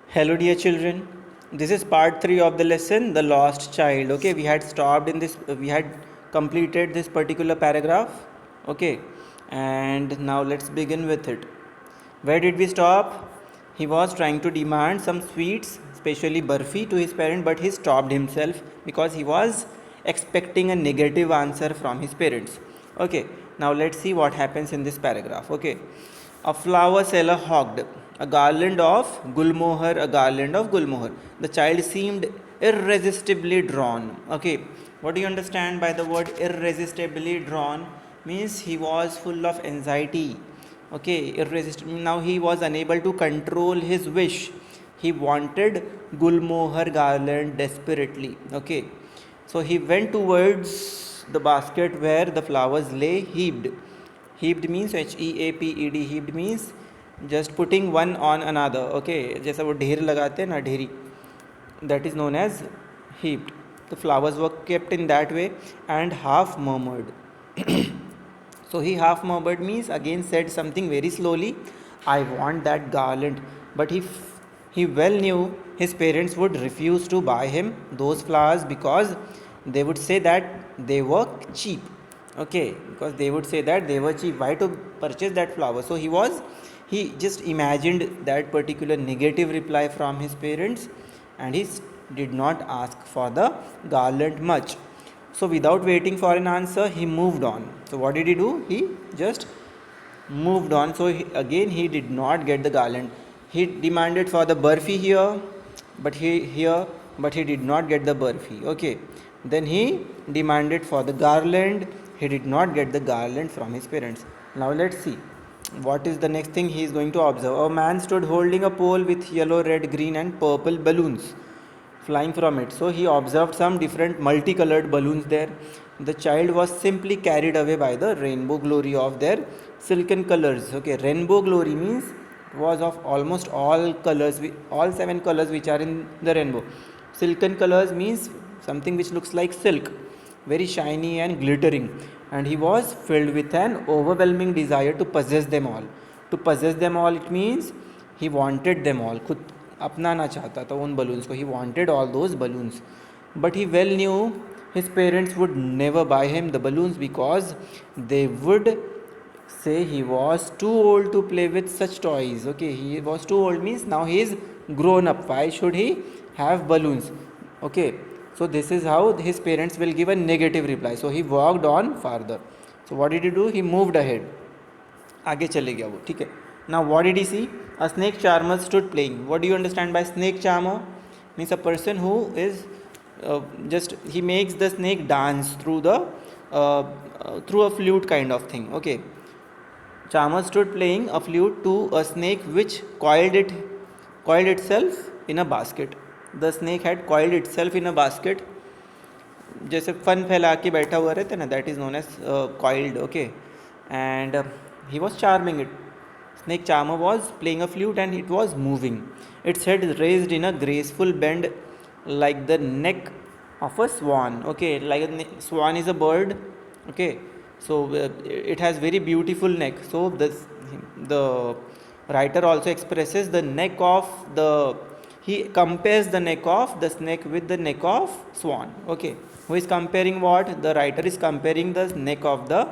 Hello, dear children. This is part 3 of the lesson, The Lost Child. Okay, we had stopped in this, we had completed this particular paragraph. Okay, and now let's begin with it. Where did we stop? He was trying to demand some sweets, especially burfi, to his parent, but he stopped himself because he was expecting a negative answer from his parents. Okay, now let's see what happens in this paragraph. Okay, a flower seller hawked a garland of gulmohar, a garland of gulmohar. The child seemed irresistibly drawn. Okay, what do you understand by the word irresistibly drawn? Means he was full of anxiety. Okay, irresistible. Now he was unable to control his wish. He wanted gulmohar garland desperately. Okay, so he went towards the basket where the flowers lay heaped. Heaped means HEAPED. Heaped means just putting one on another. Okay, जैसा वो ढेर लगाते हैं ना, ढेरी, that is known as heaped. The flowers were kept in that way and half murmured. So he half murmured means again said something very slowly, I want that garland. But he well knew his parents would refuse to buy him those flowers because they would say that they were cheap. Okay, because they would say that they were cheap. Why to purchase that flower? So he just imagined that particular negative reply from his parents, and he did not ask for the garland much. So without waiting for an answer, he moved on. So what did he do? He just moved on. So again he did not get the garland. He demanded for the burfi here, but he did not get the burfi. Okay, then he demanded for the garland. He did not get the garland from his parents. Now let's see what is the next thing he is going to observe. A man stood holding a pole with yellow, red, green and purple balloons flying from it. So he observed some different multicolored balloons there. The child was simply carried away by the rainbow glory of their silken colors. Okay, rainbow glory means it was of almost all colors, all 7 colors which are in the rainbow. Silken colors means something which looks like silk, very shiny and glittering, and he was filled with an overwhelming desire to possess them all. To possess them all, it means he wanted them all. खुद अपनाना चाहता था उन balloons को. He wanted all those balloons, but he well knew his parents would never buy him the balloons because they would say he was too old to play with such toys. Okay, he was too old means now he is grown up. Why should he have balloons? Okay, so this is how his parents will give a negative reply. So he walked on farther. So what did he do? He moved ahead. आगे चले गया वो. ठीक है. Now what did he see? A snake charmer stood playing. What do you understand by snake charmer? Means a person who is just he makes the snake dance through the through a flute kind of thing. Okay. Charmer stood playing a flute to a snake which coiled itself in a basket. The snake had coiled itself in a basket. जैसे फन फैला के बैठा हुआ रहता है ना, that is known as coiled. Okay, and he was charming it. Snake charmer was playing a flute and it was moving. Its head raised in a graceful bend like the neck of a swan. Okay, like swan is a bird. Okay, so it has very beautiful neck. So the writer also expresses the neck of the, he compares the neck of the snake with the neck of swan. Okay, who is comparing what? The writer is comparing the neck of the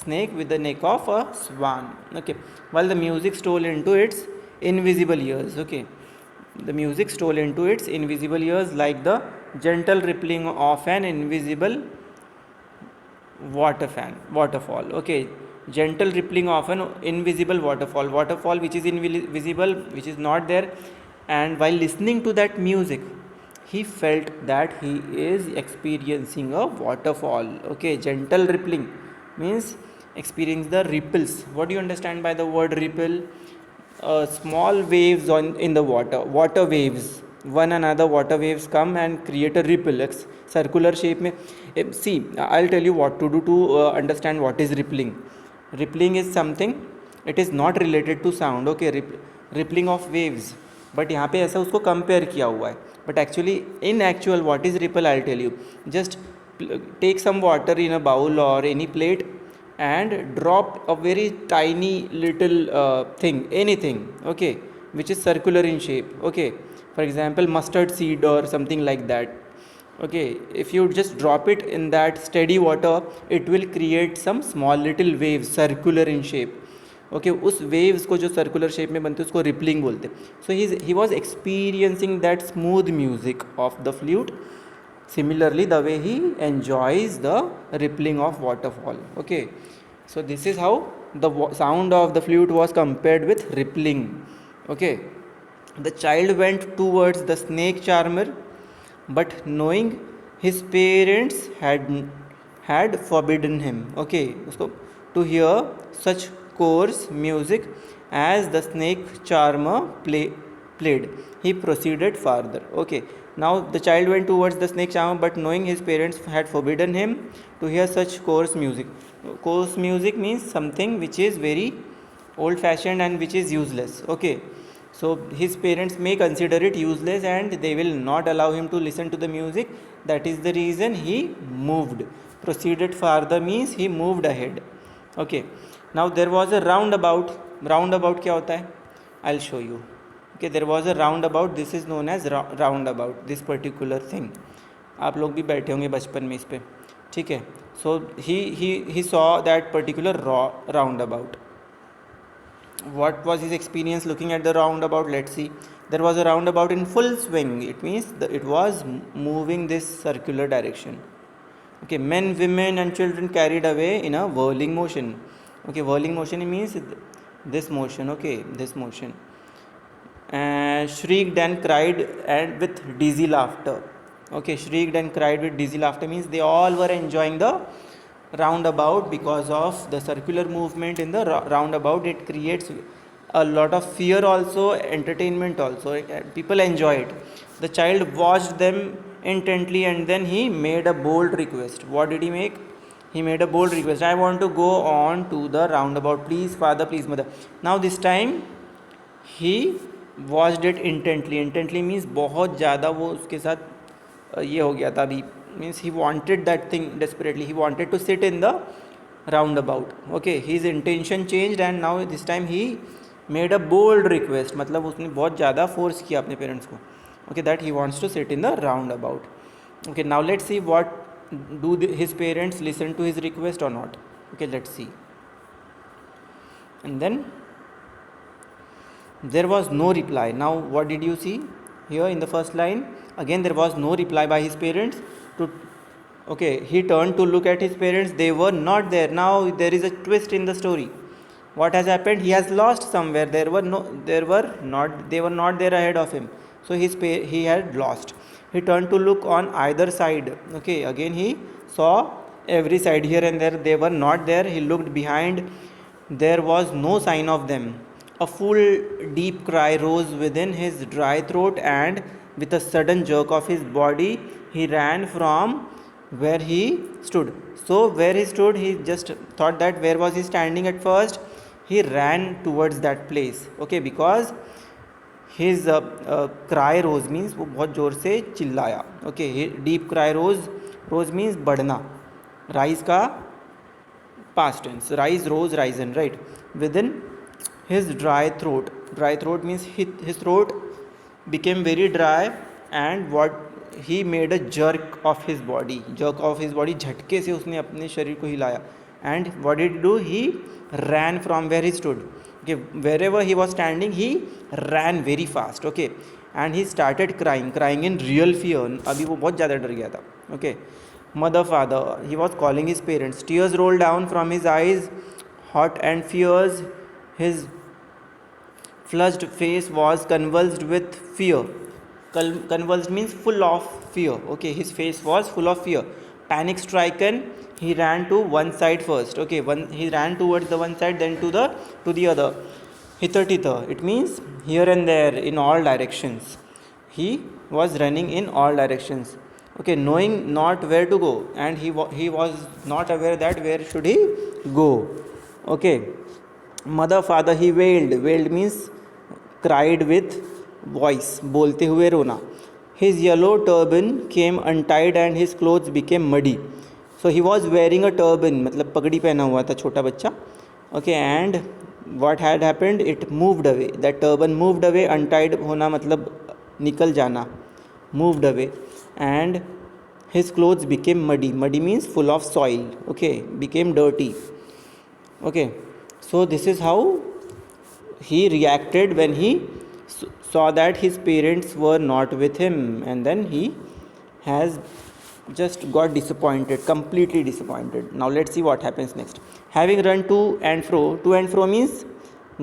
snake with the neck of a swan. Okay, while the music stole into its invisible ears. Okay, the music stole into its invisible ears like the gentle rippling of an invisible waterfall. Okay, gentle rippling of an invisible waterfall which is invisible, which is not there. And while listening to that music, he felt that he is experiencing a waterfall. Okay, gentle rippling means experience the ripples. What do you understand by the word ripple? Small waves in the water waves, one another water waves come and create a ripple. Circular shape में. See, I'll tell you what to do to understand what is rippling. Rippling is something, it is not related to sound. Okay, rippling of waves, but यहाँ पे ऐसा उसको compare किया हुआ है. But actually in actual what is ripple, I tell you. Just take some water in a bowl और any plate and drop a very tiny little thing, anything. Okay, which is circular in shape. Okay, for example, mustard seed or something like that. Okay, if you just drop it in that steady water, it will create some small little waves circular in shape. Okay, उस waves को जो circular shape में बनते हैं उसको rippling बोलते हैं. So he was experiencing that smooth music of the flute, similarly the way he enjoys the rippling of waterfall. Okay, so this is how the sound of the flute was compared with rippling. Okay, the child went towards the snake charmer, but knowing his parents had forbidden him, okay, usko, to hear such coarse music as the snake charmer played, he proceeded farther. Okay, now the child went towards the snake charmer, but knowing his parents had forbidden him to hear such coarse music. Coarse music means something which is very old fashioned and which is useless. Okay, so his parents may consider it useless and they will not allow him to listen to the music. That is the reason he moved. Proceeded farther means he moved ahead. Okay, now there was a roundabout. Roundabout क्या होता है? I'll show you. Okay, there was a roundabout. This is known as roundabout. This particular thing. आप लोग भी बैठे होंगे बचपन में इस पे. ठीक है. So he saw that particular roundabout. What was his experience looking at the roundabout? Let's see. There was a roundabout in full swing. It means it was moving this circular direction. Okay, men, women and children carried away in a whirling motion. Okay, whirling motion means this motion. Okay, this motion. And shrieked and cried and with dizzy laughter. Okay, shrieked and cried with dizzy laughter means they all were enjoying the roundabout because of the circular movement in the roundabout. It creates a lot of fear also, entertainment also. People enjoy it. The child watched them intently and then he made a bold request. What did he make? He made a bold request. I want to go on to the roundabout. Please father, please mother. Now this time he watched it intently. Intently means बहुत ज़्यादा वो उसके साथ ये हो गया था अभी. Means he wanted that thing desperately. He wanted to sit in the roundabout. Okay, his intention changed and now this time he made a bold request. मतलब उसने बहुत ज़्यादा force किया अपने parents को. Okay, that he wants to sit in the roundabout. Okay, now let's see what do his parents listen to his request or not. Okay, let's see. And then there was no reply. Now what did you see here in the first line? Again there was no reply by his parents. Okay, he turned to look at his parents. They were not there. Now there is a twist in the story. What has happened? He has lost somewhere. They were not there ahead of him. So he had lost. He turned to look on either side. Okay, again he saw every side, here and there. They were not there. He looked behind. There was no sign of them. A full deep cry rose within his dry throat, and with a sudden jerk of his body, he ran from where he stood. So where he stood, he just thought that where was he standing at first? He ran towards that place. Okay, because his cry rose means वो बहुत ज़ोर से चिल्लाया. Okay, deep cry rose means बढ़ना. Rise का past tense. Rise, rose, risen, right? Within his dry throat. Dry throat means his throat became very dry, and what he made a jerk of his body. झटके से उसने अपने शरीर को हिलाया. And what did he do? He ran from where he stood. Okay, wherever he was standing, he ran very fast. Okay, and he started crying in real fear. अभी वो बहुत ज़्यादा डर गया था. Okay, mother, father, he was calling his parents. Tears rolled down from his eyes, hot and fierce. His flushed face was convulsed with fear. Convulsed means full of fear. Okay, his face was full of fear. Panic striken, he ran to one side first. Okay, he ran towards the one side, then to the other. Hither. It means here and there, in all directions. He was running in all directions. Okay, knowing not where to go, and he was not aware that where should he go. Okay, mother, father, he wailed. Wailed means cried with voice, बोलते हुए रोना. His yellow turban came untied and his clothes became muddy. So he was wearing a turban, मतलब पगड़ी पहना हुआ था छोटा बच्चा. Okay, and what had happened, it moved away, that turban moved away, untied होना मतलब निकल जाना, moved away, and his clothes became muddy. Muddy means full of soil, okay, became dirty, okay. So this is how he reacted when he saw that his parents were not with him, and then he has just got disappointed, completely disappointed. Now let's see what happens next. Having run to and fro means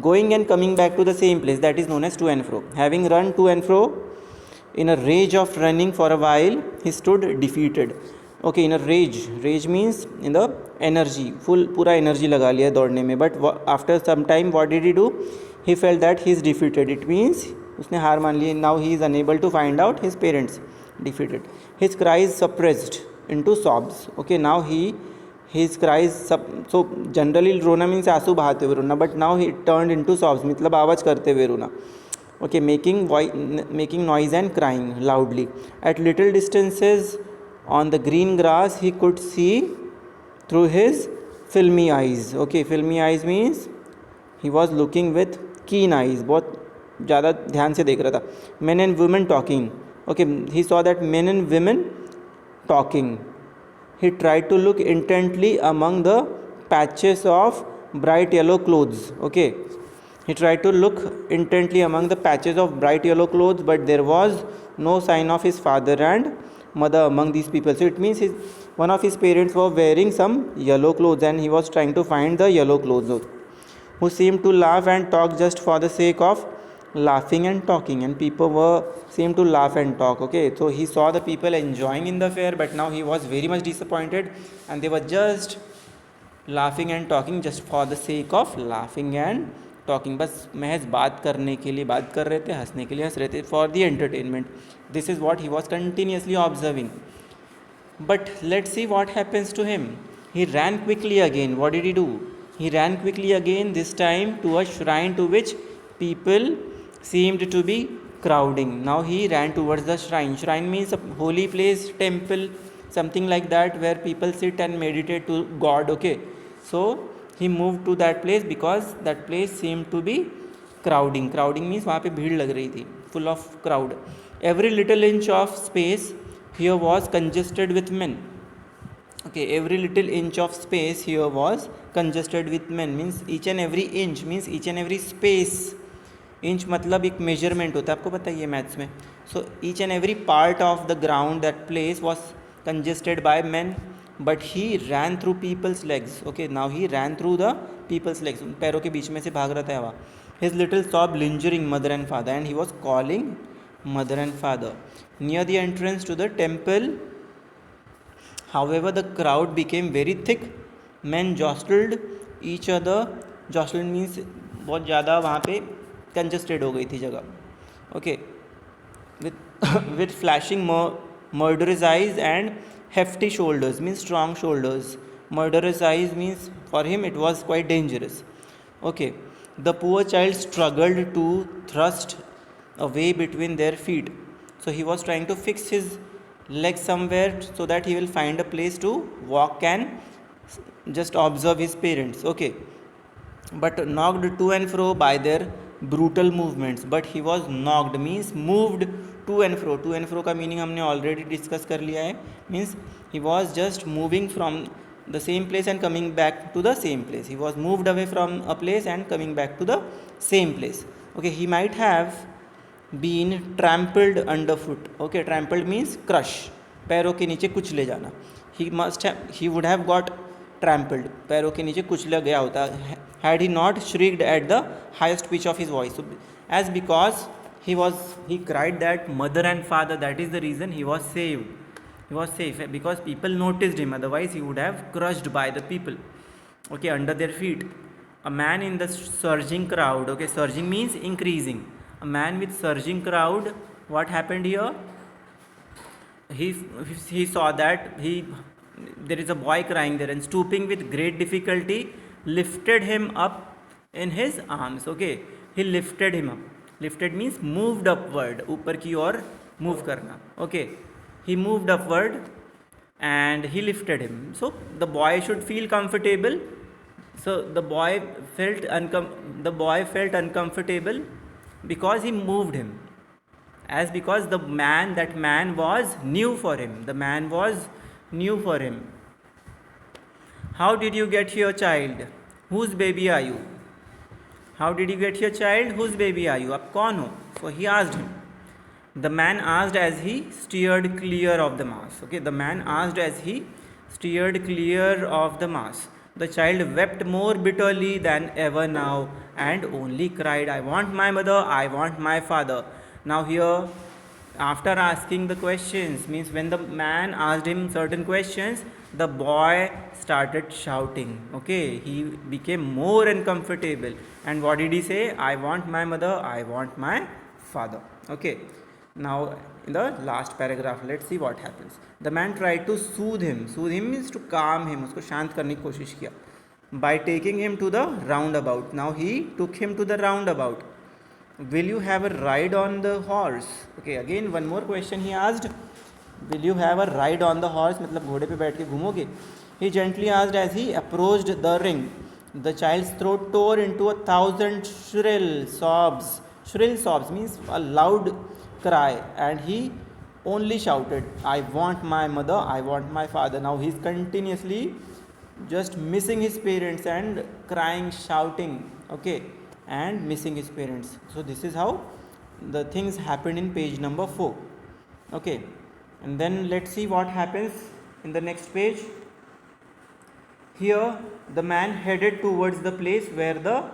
going and coming back to the same place, that is known as to and fro. Having run to and fro in a rage of running for a while, he stood defeated. Okay, in a rage means in the energy, full पूरा energy लगा लिया दौड़ने में, but after some time what did he do? He felt that he is defeated. It means उसने हार मान ली. Now he is unable to find out his parents. Defeated. His cries suppressed into sobs. Okay, now his cries so generally रोना means आंसू बहाते हुए रोना, but now he turned into sobs, मतलब आवाज़ करते हुए रोना. Okay, making noise and crying loudly. At little distances on the green grass, he could see through his filmy eyes. Okay, filmy eyes means he was looking with keen eyes, बहुत ज़्यादा ध्यान से देख रहा था. Men and women talking. Okay, he saw that men and women talking. He tried to look intently among the patches of bright yellow clothes. Okay, he tried to look intently among the patches of bright yellow clothes, but there was no sign of his father and mother among these people. So it means one of his parents were wearing some yellow clothes, and he was trying to find the yellow clothes, who seemed to laugh and talk just for the sake of laughing and talking, and people seemed to laugh and talk. Okay, so he saw the people enjoying in the fair, but now he was very much disappointed, and they were just laughing and talking just for the sake of laughing and talking. बस महज बात करने के लिए बात कर रहे थे, हंसने के लिए हंस रहे थे, for the entertainment. This is what he was continuously observing. But let's see what happens to him. He ran quickly again. What did he do? He ran quickly again, this time to a shrine to which people seemed to be crowding. Now he ran towards the shrine. Shrine means a holy place, temple, something like that, where people sit and meditate to God. Okay, so he moved to that place because that place seemed to be crowding. Crowding means वहाँ पे भीड़ लग रही थी, full of crowd. Every little inch of space here was congested with men. Okay, every little inch of space here was congested with men, means each and every inch means each and every space. Inch मतलब एक measurement होता है, आपको पता ही है maths में. So each and every part of the ground that place was congested by man, but he ran through people's legs. Okay, now he ran through the people's legs, पैरों के बीच में से भाग रहा था हवा. His little sob lingering mother and father, and he was calling mother and father. Near the entrance to the temple, however, the crowd became very thick. Men jostled each other. Jostled means बहुत ज़्यादा वहाँ पे congested हो गई थी जगह. Okay, with flashing murderous eyes and hefty shoulders means strong shoulders. Murderous eyes means for him it was quite dangerous. Okay, the poor child struggled to thrust a way between their feet. So he was trying to fix his legs somewhere so that he will find a place to walk and just observe his parents. Okay, but knocked to and fro by their brutal movements. But he was knocked means moved to and fro. To and fro का meaning हमने already discuss कर लिया है. Means he was just moving from the same place and coming back to the same place. He was moved away from a place and coming back to the same place. Okay, he might have been trampled underfoot. Okay, trampled means crush, पैरों के नीचे कुचले जाना. He would have got trampled, पैरों के नीचे कुचला गया होता, had he not shrieked at the highest pitch of his voice. So, as because he cried that mother and father, that is the reason he was saved. He was safe because people noticed him, otherwise he would have crushed by the people, okay, under their feet. A man in the surging crowd. Okay, surging means increasing. A man with surging crowd, what happened here? He saw that there is a boy crying there, and stooping with great difficulty lifted him up in his arms. Okay, he lifted him up. Lifted means moved upward, ऊपर की ओर move करना. Okay, he moved upward and he lifted him. So the boy should feel comfortable So the boy felt uncomfortable because he moved him, as because that man was new for him. The man was new for him. How did you get your child? Whose baby are you? How did you get your child? Whose baby are you? आप कौन हो? So he asked him. The man asked as he steered clear of the mass. Okay, the man asked as he steered clear of the mass. The child wept more bitterly than ever now and only cried, I want my mother, I want my father. Now, here, after asking the questions, means when the man asked him certain questions, the boy started shouting. Okay, he became more uncomfortable. And what did he say? I want my mother, I want my father. Okay, now in the last paragraph, let's see what happens. The man tried to soothe him. Soothe him means to calm him. उसको शांत करने की कोशिश किया. By taking him to the roundabout. Now he took him to the roundabout. Will you have a ride on the horse? Okay, again one more question he asked. Will you have a ride on the horse? मतलब घोड़े पे बैठ के घूमोगे? He gently asked as he approached the ring. The child's throat tore into 1,000 shrill sobs. Shrill sobs means a loud cry, and he only shouted, I want my mother, I want my father. Now he's continuously just missing his parents and crying, shouting, okay, and missing his parents. So this is how the things happened in page number 4. Okay, and then let's see what happens in the next page. Here the man headed towards the place where the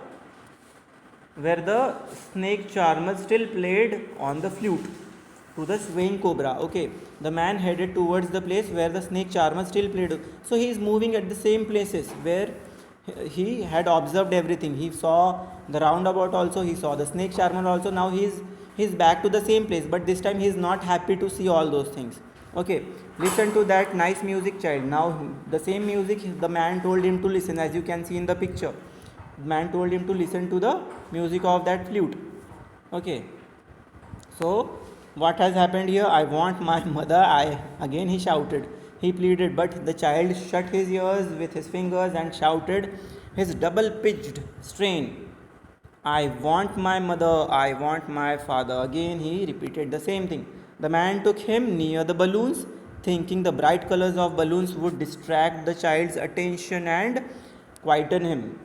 snake charmer still played on the flute to the swaying cobra. Okay, the man headed towards the place where the snake charmer still played. So he is moving at the same places where he had observed everything. He saw the roundabout also, he saw the snake charmer also. Now he's back to the same place, but this time he is not happy to see all those things. Okay, listen to that nice music, child. Now the same music the man told him to listen, as you can see in the picture. The man told him to listen to the music of that flute. Okay, so what has happened here? I want my mother. Again he shouted. He pleaded, but the child shut his ears with his fingers and shouted his double pitched strain. I want my mother, I want my father. Again he repeated the same thing. The man took him near the balloons, thinking the bright colors of balloons would distract the child's attention and quieten him.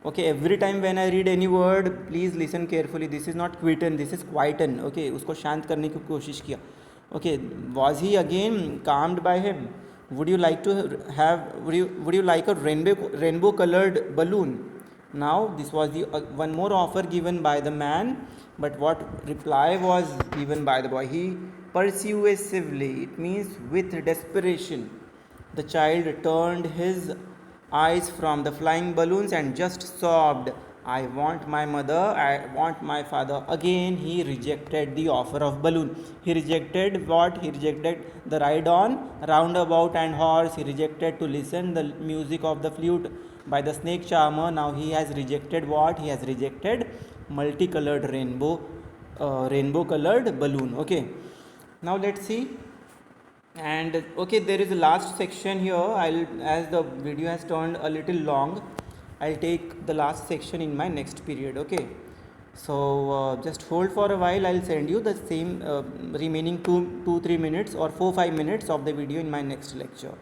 Okay, every time when I read any word, please listen carefully. This is not quieten, this is quieten. Okay, उसको शांत करने की कोशिश किया. Okay, was he again calmed by him? Would you like a rainbow colored balloon? Now this was the one more offer given by the man, but what reply was given by the boy? He persuasively, it means with desperation, the child turned his eyes from the flying balloons and just sobbed, I want my mother, I want my father. Again he rejected the offer of balloon. He rejected what? He rejected the ride on roundabout and horse. He rejected to listen the music of the flute by the snake charmer. Now he has rejected what? He has rejected multicolored rainbow colored balloon. Okay, now let's see. And okay, there is a last section here. As the video has turned a little long, I'll take the last section in my next period. Okay, so just hold for a while. I'll send you the same remaining 2-3 minutes or 4-5 minutes of the video in my next lecture.